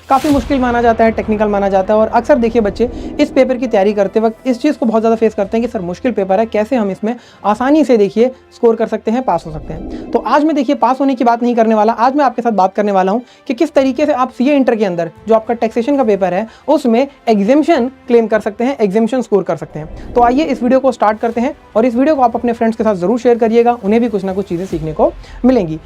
काफ़ी मुश्किल माना जाता है, टेक्निकल माना जाता है और अक्सर देखिए बच्चे इस पेपर की तैयारी करते वक्त इस चीज़ को बहुत ज़्यादा फेस करते हैं कि सर मुश्किल पेपर है, कैसे हम इसमें आसानी से देखिए स्कोर कर सकते हैं, पास हो सकते हैं। तो आज मैं देखिए पास होने की बात नहीं करने वाला, आज मैं आपके साथ बात करने वाला हूँ कि किस तरीके से आप सीए इंटर के अंदर जो आपका टैक्सेशन का पेपर है उसमें एग्जेम्पशन क्लेम कर सकते हैं, एग्जेम्पशन स्कोर कर सकते हैं। तो आइए इस वीडियो को स्टार्ट करते हैं और इस वीडियो को आप अपने फ्रेंड्स के साथ जरूर शेयर करिएगा, उन्हें भी कुछ ना कुछ चीज़ें सीखने को मिलेंगी।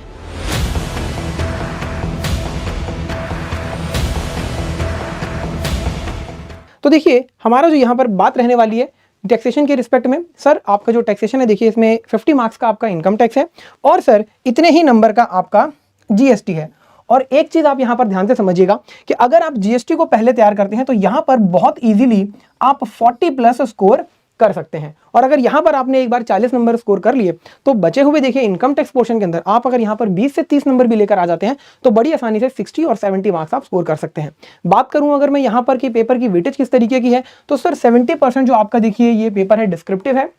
तो देखिए हमारा जो यहाँ पर बात रहने वाली है टैक्सेशन के रिस्पेक्ट में, सर आपका जो टैक्सेशन है देखिए इसमें 50 मार्क्स का आपका इनकम टैक्स है और सर इतने ही नंबर का आपका जीएसटी है। और एक चीज़ आप यहाँ पर ध्यान से समझिएगा कि अगर आप जीएसटी को पहले तैयार करते हैं तो यहाँ पर बहुत इजीली आप 40+ स्कोर कर सकते हैं। और अगर यहाँ पर आपने एक बार 40 नंबर स्कोर कर लिए तो बचे हुए देखिए इनकम टैक्स पोर्शन के अंदर आप अगर यहाँ पर 20 से 30 नंबर भी लेकर आ जाते हैं तो बड़ी आसानी से 60 और 70 मार्क्स आप स्कोर कर सकते हैं। बात करूं अगर मैं यहाँ पर कि पेपर की वेटेज किस तरीके की है तो सर 70% जो आपका देखिए ये पेपर है डिस्क्रिप्टिव है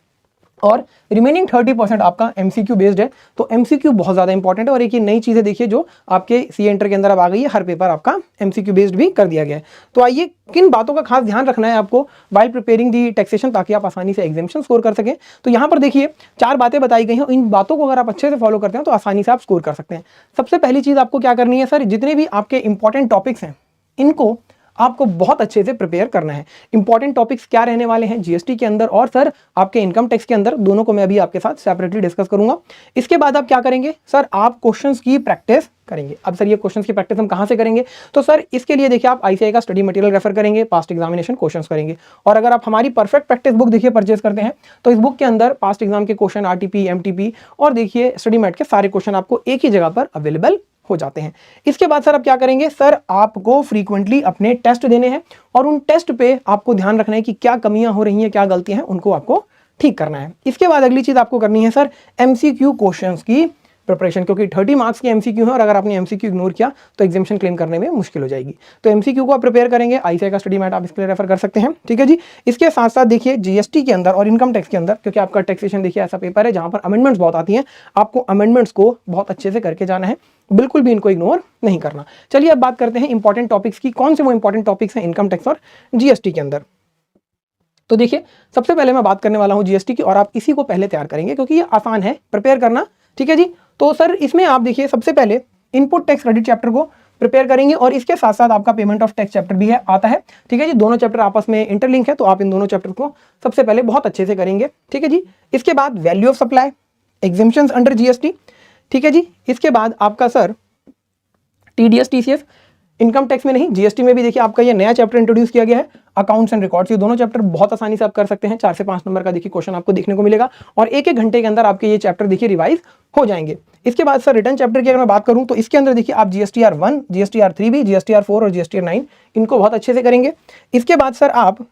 और रिमेनिंग 30% आपका एमसीक्यू बेस्ड है। तो एमसीक्यू बहुत ज़्यादा इंपॉर्टेंट है और एक ये नई चीज़ है देखिए जो आपके सीए इंटर के अंदर अब आ गई है, हर पेपर आपका एमसीक्यू बेस्ड भी कर दिया गया है। तो आइए किन बातों का खास ध्यान रखना है आपको वाइल प्रिपेयरिंग दी टैक्सेशन ताकि आप आसानी से एग्जामिनेशन स्कोर कर सकें। तो यहाँ पर देखिए 4 बातें बताई गई हैं, इन बातों को अगर आप अच्छे से फॉलो करते हैं तो आसानी से आप स्कोर कर सकते हैं। सबसे पहली चीज़ आपको क्या करनी है सर, जितने भी आपके इंपॉर्टेंट टॉपिक्स हैं इनको आपको बहुत अच्छे से प्रिपेयर करना है। इंपॉर्टेंट टॉपिक्स क्या रहने वाले हैं जीएसटी के अंदर और सर आपके इनकम टैक्स के अंदर, दोनों को मैं अभी आपके साथ सेपरेटली डिस्कस करूंगा। इसके बाद आप क्या करेंगे सर, आप क्वेश्चंस की प्रैक्टिस करेंगे। अब सर ये क्वेश्चंस की प्रैक्टिस हम कहां से करेंगे, तो सर इसके लिए देखिए आप आईसीआई का स्टडी मटेरियल रेफर करेंगे, पास्ट एग्जामिनेशन क्वेश्चंस करेंगे। और अगर आप हमारी परफेक्ट प्रैक्टिस बुक देखिए परचेज करते हैं तो इस बुक के अंदर पास्ट एग्जाम के क्वेश्चन, आरटीपी, एमटीपी और देखिए स्टडी मैट के सारे क्वेश्चन आपको एक ही जगह पर अवेलेबल हो जाते हैं। इसके बाद सर आप क्या करेंगे, सर आपको फ्रीक्वेंटली अपने टेस्ट देने हैं और उन टेस्ट पे आपको ध्यान रखना है कि क्या कमियां हो रही हैं, क्या गलतियां हैं, उनको आपको ठीक करना है। इसके बाद अगली चीज आपको करनी है सर एमसीक्यू क्वेश्चंस की प्रिपरेशन, क्योंकि 30 मार्क्स की एमसीक्यू है और अगर आपने एमसीक्यू इग्नोर किया तो एग्जामिनेशन क्लेम करने में मुश्किल हो जाएगी। तो एमसीक्यू को आप प्रिपेयर करेंगे, आईसीआई का स्टडी मैट आप इसके लिए रेफर कर सकते हैं, ठीक है जी। इसके साथ साथ देखिए जीएसटी के अंदर और इनकम टैक्स के अंदर, क्योंकि आपका टैक्सेशन देखिए ऐसा पेपर है जहां पर अमेंडमेंट्स बहुत आती हैं, आपको अमेंडमेंट्स को बहुत अच्छे से करके जाना है, बिल्कुल भी इनको इग्नोर नहीं करना। चलिए अब बात करते हैं इंपॉर्टेंट टॉपिक्स की, कौन से वो इंपॉर्टेंट टॉपिक्स हैं इनकम टैक्स और जीएसटी के अंदर। तो देखिए सबसे पहले मैं बात करने वाला हूं जीएसटी की और आप इसी को पहले तैयार करेंगे क्योंकि ये आसान है प्रिपेयर करना, ठीक है जी। तो सर इसमें आप देखिए सबसे पहले इनपुट टैक्स क्रेडिट चैप्टर को प्रिपेयर करेंगे और इसके साथ साथ आपका पेमेंट ऑफ टैक्स चैप्टर भी है आता है, ठीक है जी। दोनों चैप्टर आपस में इंटरलिंक है तो आप इन दोनों चैप्टर को सबसे पहले बहुत अच्छे से करेंगे, ठीक है जी। इसके बाद value of supply, exemptions under GST, ठीक है जी। इसके बाद आपका sir TDS TCS, income tax में नहीं जीएसटी में भी देखिए आपका ये नया चैप्टर इंट्रोड्यूस किया गया है, अकाउंट्स एंड रिकॉर्ड्स। ये दोनों चैप्टर बहुत आसानी से आप कर सकते हैं, 4 से 5 नंबर का देखिए क्वेश्चन आपको देखने को मिलेगा और एक घंटे के अंदर आपके ये चैप्टर देखिए रिवाइज हो जाएंगे। इसके बाद सर रिटर्न चैप्टर की अगर मैं बात करूं तो इसके अंदर देखिए आप जीएसटीआर 1, जीएसटीआर 3 भी, जीएसटीआर 4 और जीएसटीआर 9 इनको बहुत अच्छे से करेंगे। इसके बाद सर आप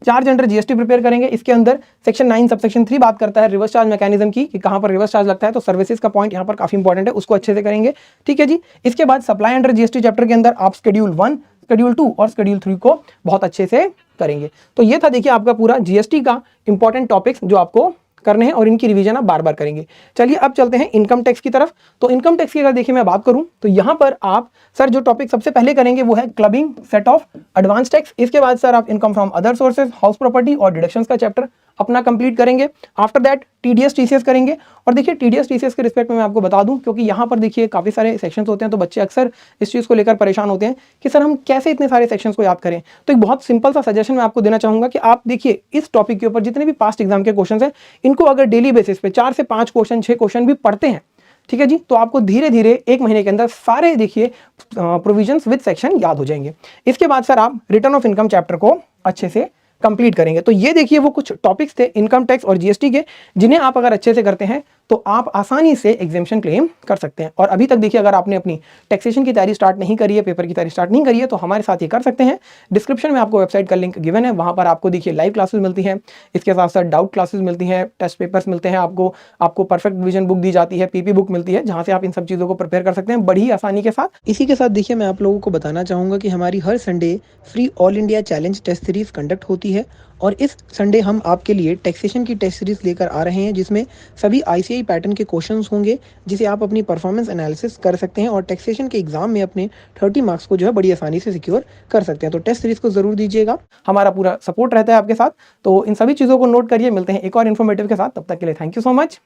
चार्ज अंडर जीएसटी प्रिपेयर करेंगे। इसके अंदर सेक्शन 9 सबसेक्शन 3 बात करता है रिवर्स चार्ज मैकेनिज्म की, कि कहां पर रिवर्स चार्ज लगता है, तो सर्विसेज का पॉइंट यहां पर काफी इंपॉर्टेंट है, उसको अच्छे से करेंगे, ठीक है जी। इसके बाद सप्लाई अंडर जीएसटी चैप्टर के अंदर आप शेड्यूल 1, शेड्यूल 2 और शेड्यूल 3 को बहुत अच्छे से करेंगे। तो ये था देखिए आपका पूरा जीएसटी का इंपॉर्टेंट टॉपिक्स जो आपको करने हैं और इनकी रिवीजन आप बार बार करेंगे। चलिए अब चलते हैं इनकम टैक्स की तरफ। तो इनकम टैक्स की अगर देखिए मैं बात करूं तो यहां पर आप सर जो टॉपिक सबसे पहले करेंगे वो है clubbing set of advance tax. इसके बाद सर आप income from other sources, house property और डिडक्शंस का चैप्टर अपना कंप्लीट करेंगे। आफ्टर दैट टीडीएस टीसीएस करेंगे और देखिए टीडीएस टीसीएस के रिस्पेक्ट में मैं आपको बता दूं, क्योंकि यहाँ पर देखिए काफी सारे सेक्शंस होते हैं तो बच्चे अक्सर इस चीज को लेकर परेशान होते हैं कि सर हम कैसे इतने सारे सेक्शंस को याद करें। तो एक बहुत सिंपल सा सजेशन मैं आपको देना चाहूंगा कि आप देखिए इस टॉपिक के ऊपर जितने भी पास्ट एग्जाम के क्वेश्चन हैं इनको अगर डेली बेसिस पे 4 से 5 क्वेश्चन, 6 क्वेश्चन भी पढ़ते हैं, ठीक है जी, तो आपको धीरे धीरे 1 महीने के अंदर सारे देखिए प्रोविजंस विद सेक्शन याद हो जाएंगे। इसके बाद सर आप रिटर्न ऑफ इनकम चैप्टर को अच्छे से कंप्लीट करेंगे। तो ये देखिए वो कुछ टॉपिक्स थे इनकम टैक्स और जीएसटी के, जिन्हें आप अगर अच्छे से करते हैं तो आप आसानी से एग्जेम्पशन क्लेम कर सकते हैं। और अभी तक देखिए अगर आपने अपनी टैक्सेशन की तैयारी स्टार्ट नहीं करी है, पेपर की तैयारी स्टार्ट नहीं करी है, तो हमारे साथ ये कर सकते हैं। डिस्क्रिप्शन में आपको वेबसाइट का लिंक गिवन है, वहां पर आपको देखिए लाइव क्लासेस मिलती हैं, इसके साथ साथ डाउट क्लासेस मिलती हैं, टेस्ट पेपर्स मिलते हैं, आपको परफेक्ट विजन बुक दी जाती है, पीपी बुक मिलती है, जहां से आप इन सब चीज़ों को प्रिपेयर कर सकते हैं बड़ी आसानी के साथ। इसी के साथ देखिए मैं आप लोगों को बताना चाहूँगा कि हमारी हर Sunday free all India challenge test series conduct होती है और इस संडे हम आपके लिए टैक्सेशन की टेस्ट सीरीज लेकर आ रहे हैं, जिसमें सभी आईसीआई आईसीआई पैटर्न के क्वेश्चंस होंगे जिसे आप अपनी परफॉर्मेंस एनालिसिस कर सकते हैं और टैक्सेशन के एग्जाम में अपने 30 मार्क्स को जो है बड़ी आसानी से सिक्योर कर सकते हैं। तो टेस्ट सीरीज को जरूर दीजिएगा, हमारा पूरा सपोर्ट रहता है आपके साथ। तो इन सभी चीज़ों को नोट करिए, मिलते हैं एक और इन्फॉर्मेटिव के साथ, तब तक के लिए थैंक यू सो मच।